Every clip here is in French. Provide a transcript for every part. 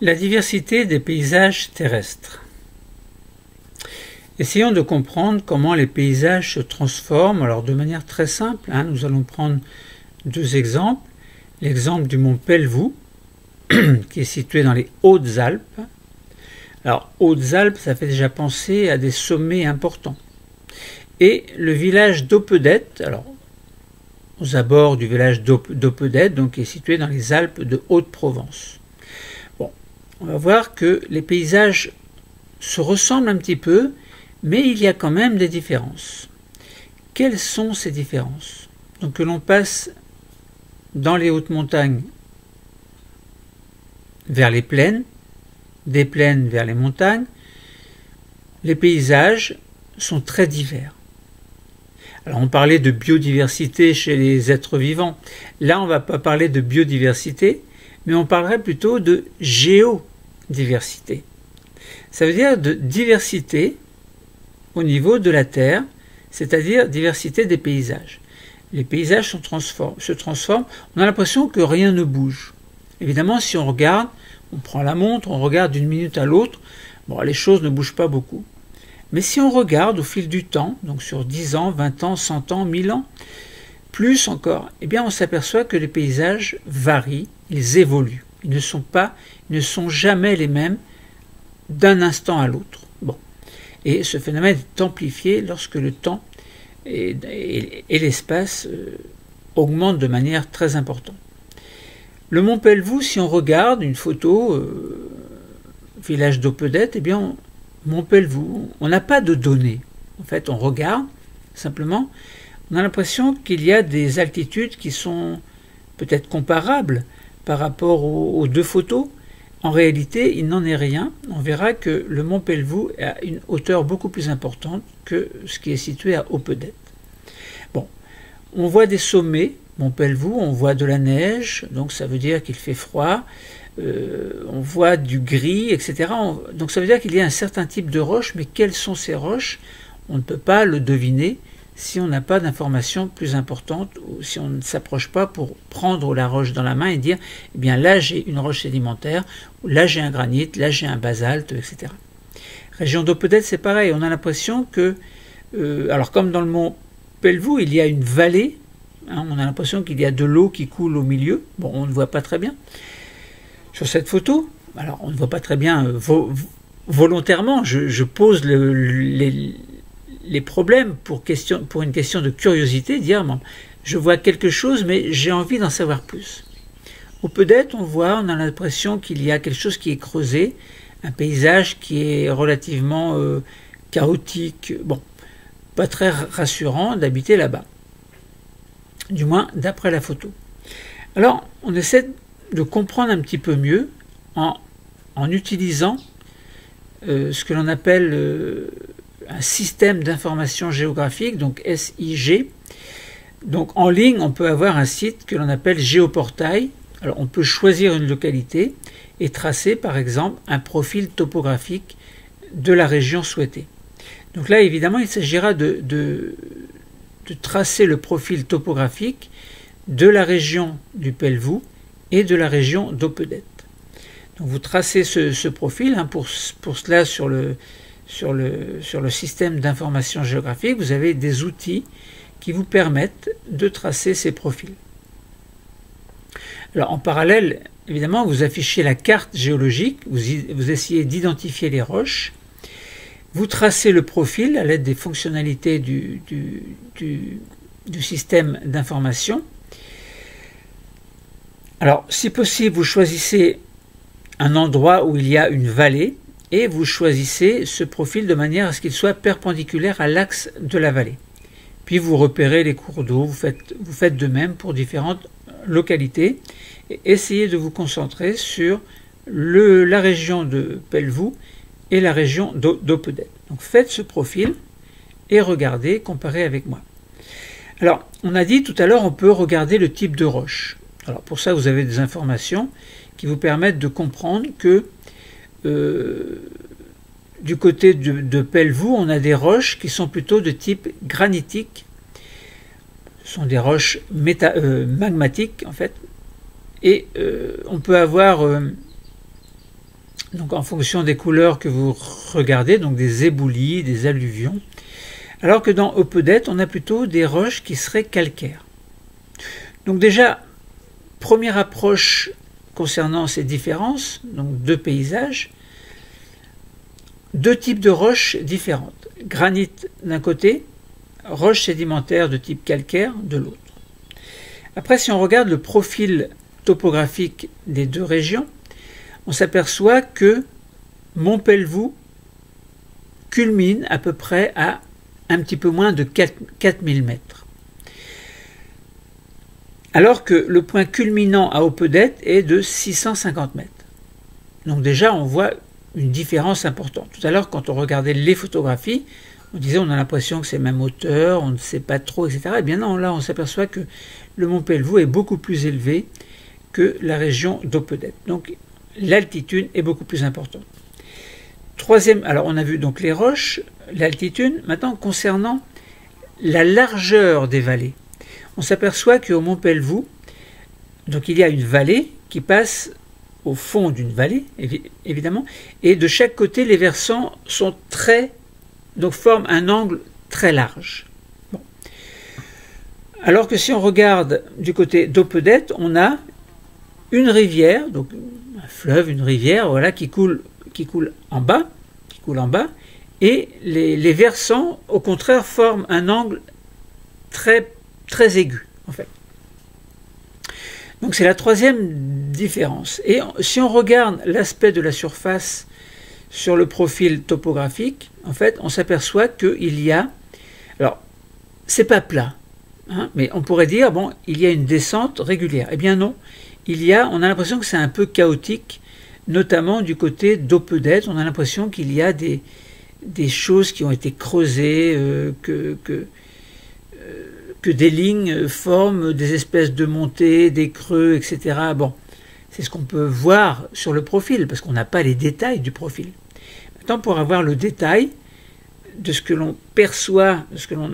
La diversité des paysages terrestres. Essayons de comprendre comment les paysages se transforment. Alors de manière très simple, nous allons prendre deux exemples. L'exemple du mont Pelvoux, qui est situé dans les Hautes-Alpes. Alors Hautes-Alpes, ça fait déjà penser à des sommets importants. Et le village d'Opedette, alors aux abords du village d'Opedette, donc qui est situé dans les Alpes de Haute-Provence. Bon, on va voir que les paysages se ressemblent un petit peu, mais il y a quand même des différences. Quelles sont ces différences? Donc que l'on passe dans les hautes montagnes vers les plaines, des plaines vers les montagnes, les paysages sont très divers. Alors on parlait de biodiversité chez les êtres vivants. Là on ne va pas parler de biodiversité, mais on parlerait plutôt de géodiversité. Ça veut dire de diversité au niveau de la Terre, c'est-à-dire diversité des paysages. Les paysages se transforment, on a l'impression que rien ne bouge. Évidemment, si on regarde, on prend la montre, on regarde d'une minute à l'autre, bon, les choses ne bougent pas beaucoup. Mais si on regarde au fil du temps, donc sur 10 ans, 20 ans, 100 ans, 1000 ans, plus encore, eh bien on s'aperçoit que les paysages varient, ils évoluent. Ils ne sont jamais les mêmes d'un instant à l'autre. Bon. Et ce phénomène est amplifié lorsque le temps et l'espace augmentent de manière très importante. Le mont Pelvoux, si on regarde une photo, village d'Opedette, eh bien mont Pelvoux, on n'a pas de données. En fait, on regarde simplement, on a l'impression qu'il y a des altitudes qui sont peut-être comparables par rapport aux deux photos. En réalité, il n'en est rien. On verra que le mont Pelvoux a une hauteur beaucoup plus importante que ce qui est situé à Opedette. Bon, on voit des sommets, mont Pelvoux, on voit de la neige, donc ça veut dire qu'il fait froid. On voit du gris, etc. Donc ça veut dire qu'il y a un certain type de roches, mais quelles sont ces roches? On ne peut pas le deviner si on n'a pas d'informations plus importantes ou si on ne s'approche pas pour prendre la roche dans la main et dire eh bien là j'ai une roche sédimentaire, là j'ai un granit, là j'ai un basalte, etc. Région d'Opedette, c'est pareil, on a l'impression que, alors comme dans le mont Pelvoux, il y a une vallée, on a l'impression qu'il y a de l'eau qui coule au milieu, bon on ne voit pas très bien. Sur cette photo, alors on ne voit pas très bien volontairement, je pose les problèmes pour une question de curiosité, dire bon, je vois quelque chose mais j'ai envie d'en savoir plus. Opedette, on a l'impression qu'il y a quelque chose qui est creusé, un paysage qui est relativement chaotique, bon, pas très rassurant d'habiter là-bas, du moins d'après la photo. Alors on essaie de comprendre un petit peu mieux en utilisant ce que l'on appelle un système d'information géographique, donc SIG. Donc en ligne, on peut avoir un site que l'on appelle Géoportail. Alors on peut choisir une localité et tracer par exemple un profil topographique de la région souhaitée. Donc là évidemment il s'agira de tracer le profil topographique de la région du Pelvoux et de la région d'Opedette. Donc vous tracez ce profil, pour cela sur le système d'information géographique, vous avez des outils qui vous permettent de tracer ces profils. Alors en parallèle, évidemment, vous affichez la carte géologique, vous essayez d'identifier les roches, vous tracez le profil à l'aide des fonctionnalités du système d'information. Alors, si possible, vous choisissez un endroit où il y a une vallée et vous choisissez ce profil de manière à ce qu'il soit perpendiculaire à l'axe de la vallée. Puis vous repérez les cours d'eau, vous faites de même pour différentes localités et essayez de vous concentrer sur la région de Pelvoux et la région d'Opedette. Donc faites ce profil et regardez, comparez avec moi. Alors, on a dit tout à l'heure, on peut regarder le type de roche. Alors pour ça, vous avez des informations qui vous permettent de comprendre que du côté de Pelvoux, on a des roches qui sont plutôt de type granitique. Ce sont des roches magmatiques en fait. Et on peut avoir donc en fonction des couleurs que vous regardez, donc des éboulis, des alluvions, alors que dans Opedette, on a plutôt des roches qui seraient calcaires. Donc déjà, première approche concernant ces différences, donc deux paysages, deux types de roches différentes. Granit d'un côté, roches sédimentaires de type calcaire de l'autre. Après, si on regarde le profil topographique des deux régions, on s'aperçoit que Montpelvoux culmine à peu près à un petit peu moins de 4000 mètres. Alors que le point culminant à Opedette est de 650 mètres. Donc déjà, on voit une différence importante. Tout à l'heure, quand on regardait les photographies, on disait on a l'impression que c'est même hauteur, on ne sait pas trop, etc. Eh bien non, là, on s'aperçoit que le Montpelvoux est beaucoup plus élevé que la région d'Opedette. Donc l'altitude est beaucoup plus importante. Troisième, alors on a vu donc les roches, l'altitude. Maintenant, concernant la largeur des vallées, on s'aperçoit qu'au Montpelvoux, donc il y a une vallée qui passe au fond d'une vallée, évidemment, et de chaque côté, les versants sont donc forment un angle très large. Bon. Alors que si on regarde du côté d'Opedette, on a une rivière, donc un fleuve, une rivière, voilà, qui coule en bas, et les versants, au contraire, forment un angle très aigu, en fait. Donc c'est la troisième différence. Et si on regarde l'aspect de la surface sur le profil topographique, en fait, on s'aperçoit qu'il y a, alors, c'est pas plat, hein, mais on pourrait dire, bon, il y a une descente régulière. Eh bien non, on a l'impression que c'est un peu chaotique, notamment du côté d'Opedette. On a l'impression qu'il y a des choses qui ont été creusées, que des lignes forment des espèces de montées, des creux, etc. Bon, c'est ce qu'on peut voir sur le profil, parce qu'on n'a pas les détails du profil. Maintenant, pour avoir le détail de ce que l'on perçoit, de ce que l'on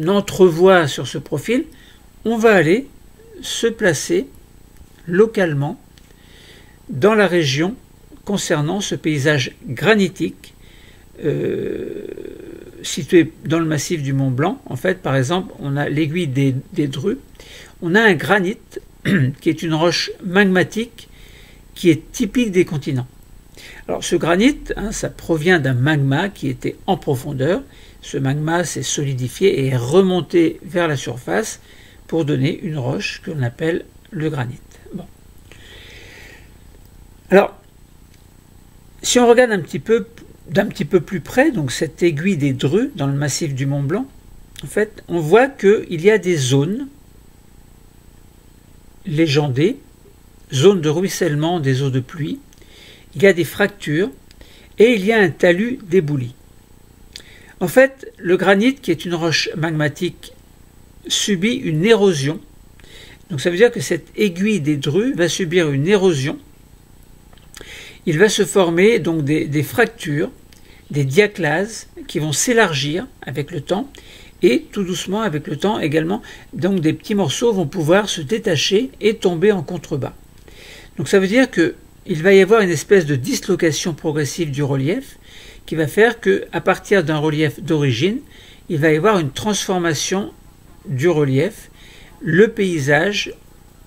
entrevoit sur ce profil, on va aller se placer localement dans la région concernant ce paysage granitique situé dans le massif du Mont Blanc. En fait, par exemple, on a l'aiguille des Drus. On a un granit qui est une roche magmatique qui est typique des continents. Alors ce granit, ça provient d'un magma qui était en profondeur. Ce magma s'est solidifié et est remonté vers la surface pour donner une roche que l'on appelle le granit. Bon. Alors, si on regarde d'un petit peu plus près, donc cette aiguille des Drus dans le massif du Mont Blanc, en fait, on voit qu'il y a des zones légendées, zones de ruissellement des eaux de pluie, il y a des fractures et il y a un talus d'éboulis. En fait, le granit, qui est une roche magmatique, subit une érosion. Donc ça veut dire que cette aiguille des Drus va subir une érosion. Il va se former donc des fractures, des diaclases qui vont s'élargir avec le temps et tout doucement avec le temps également, donc des petits morceaux vont pouvoir se détacher et tomber en contrebas. Donc ça veut dire qu'il va y avoir une espèce de dislocation progressive du relief qui va faire qu'à partir d'un relief d'origine, il va y avoir une transformation du relief. Le paysage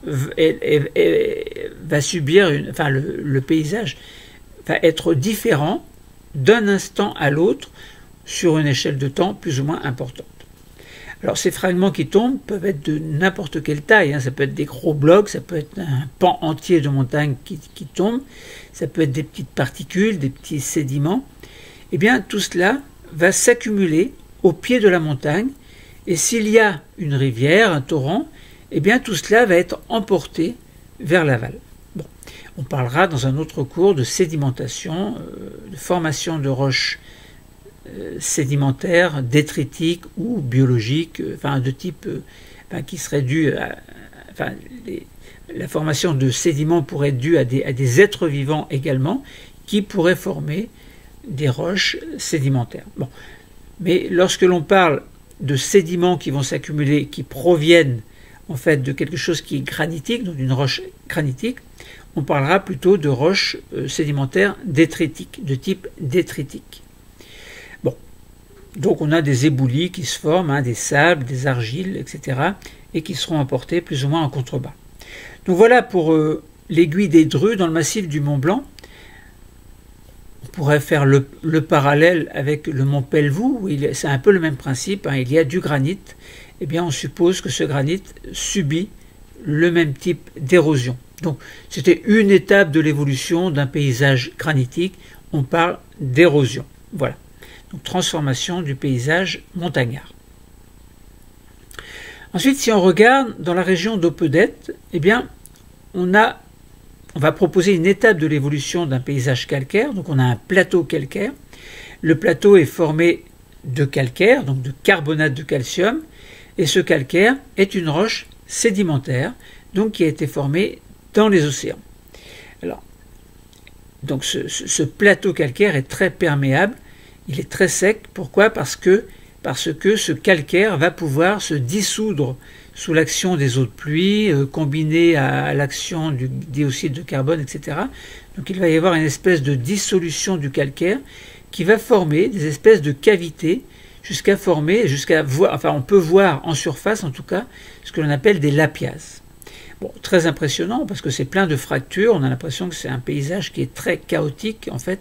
va subir, le paysage va être différent d'un instant à l'autre sur une échelle de temps plus ou moins importante. Alors ces fragments qui tombent peuvent être de n'importe quelle taille, ça peut être des gros blocs, ça peut être un pan entier de montagne qui tombe, ça peut être des petites particules, des petits sédiments. Eh bien tout cela va s'accumuler au pied de la montagne et s'il y a une rivière, un torrent, eh bien tout cela va être emporté vers l'aval. Bon, on parlera dans un autre cours de sédimentation, de formation de roches sédimentaires, détritiques ou biologiques, de type qui serait due à... la formation de sédiments pourrait être due à des êtres vivants également, qui pourraient former des roches sédimentaires. Bon. Mais lorsque l'on parle de sédiments qui vont s'accumuler, qui proviennent en fait de quelque chose qui est granitique, donc d'une roche granitique, on parlera plutôt de roches sédimentaires détritiques, de type détritique. Bon, donc on a des éboulis qui se forment, des sables, des argiles, etc., et qui seront apportés plus ou moins en contrebas. Donc voilà pour l'aiguille des Dreux dans le massif du Mont Blanc. On pourrait faire le parallèle avec le mont Pelvoux, c'est un peu le même principe, il y a du granit, eh bien on suppose que ce granit subit le même type d'érosion. Donc c'était une étape de l'évolution d'un paysage granitique, on parle d'érosion. Voilà, donc transformation du paysage montagnard. Ensuite, si on regarde dans la région d'Opedette, eh bien on va proposer une étape de l'évolution d'un paysage calcaire. Donc on a un plateau calcaire. Le plateau est formé de calcaire, donc de carbonate de calcium, et ce calcaire est une roche sédimentaire, donc qui a été formée dans les océans. Alors, donc ce plateau calcaire est très perméable, il est très sec. Pourquoi ? Parce que ce calcaire va pouvoir se dissoudre sous l'action des eaux de pluie, combiné à l'action du dioxyde de carbone, etc. Donc il va y avoir une espèce de dissolution du calcaire qui va former des espèces de cavités jusqu'à voir, enfin on peut voir en surface en tout cas, ce que l'on appelle des lapiaz. Bon, très impressionnant parce que c'est plein de fractures, on a l'impression que c'est un paysage qui est très chaotique en fait,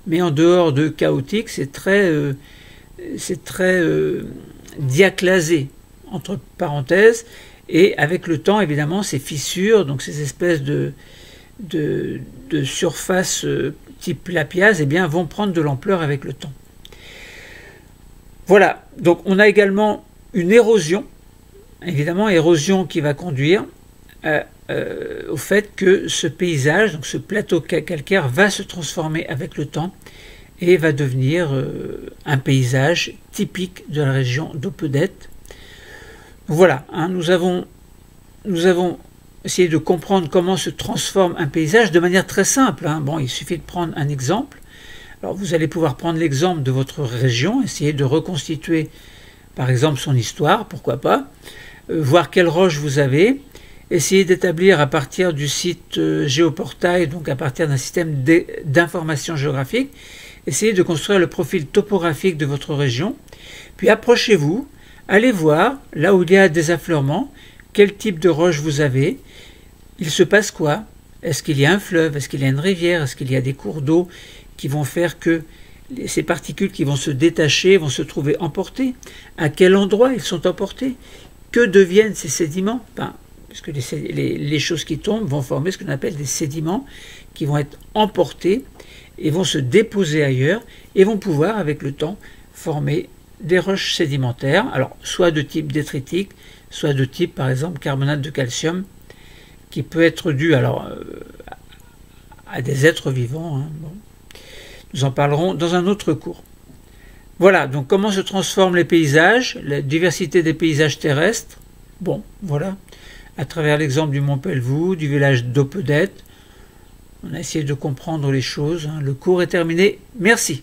mais en dehors de chaotique, c'est très diaclasé, entre parenthèses, et avec le temps, évidemment, ces fissures, donc ces espèces de surface type lapiaz, eh bien, vont prendre de l'ampleur avec le temps. Voilà, donc on a également une érosion, évidemment, érosion qui va conduire au fait que ce paysage, donc ce plateau calcaire, va se transformer avec le temps et va devenir un paysage typique de la région d'Opedette. Voilà, nous avons essayé de comprendre comment se transforme un paysage de manière très simple. Bon, il suffit de prendre un exemple. Alors vous allez pouvoir prendre l'exemple de votre région, essayer de reconstituer par exemple son histoire, pourquoi pas, voir quelles roches vous avez, essayer d'établir à partir du site Géoportail, donc à partir d'un système d'information géographique, essayer de construire le profil topographique de votre région, puis approchez-vous, allez voir là où il y a des affleurements, quel type de roche vous avez, il se passe quoi, est-ce qu'il y a un fleuve, est-ce qu'il y a une rivière, est-ce qu'il y a des cours d'eau qui vont faire que ces particules qui vont se détacher vont se trouver emportées, à quel endroit ils sont emportés, que deviennent ces sédiments, puisque les choses qui tombent vont former ce qu'on appelle des sédiments qui vont être emportés et vont se déposer ailleurs et vont pouvoir avec le temps former des roches sédimentaires, alors soit de type détritique, soit de type par exemple carbonate de calcium, qui peut être dû à des êtres vivants. Bon. Nous en parlerons dans un autre cours. Voilà, donc comment se transforment les paysages, la diversité des paysages terrestres. Bon, voilà, à travers l'exemple du mont Pelvoux, du village d'Opedette, on a essayé de comprendre les choses. Le cours est terminé. Merci.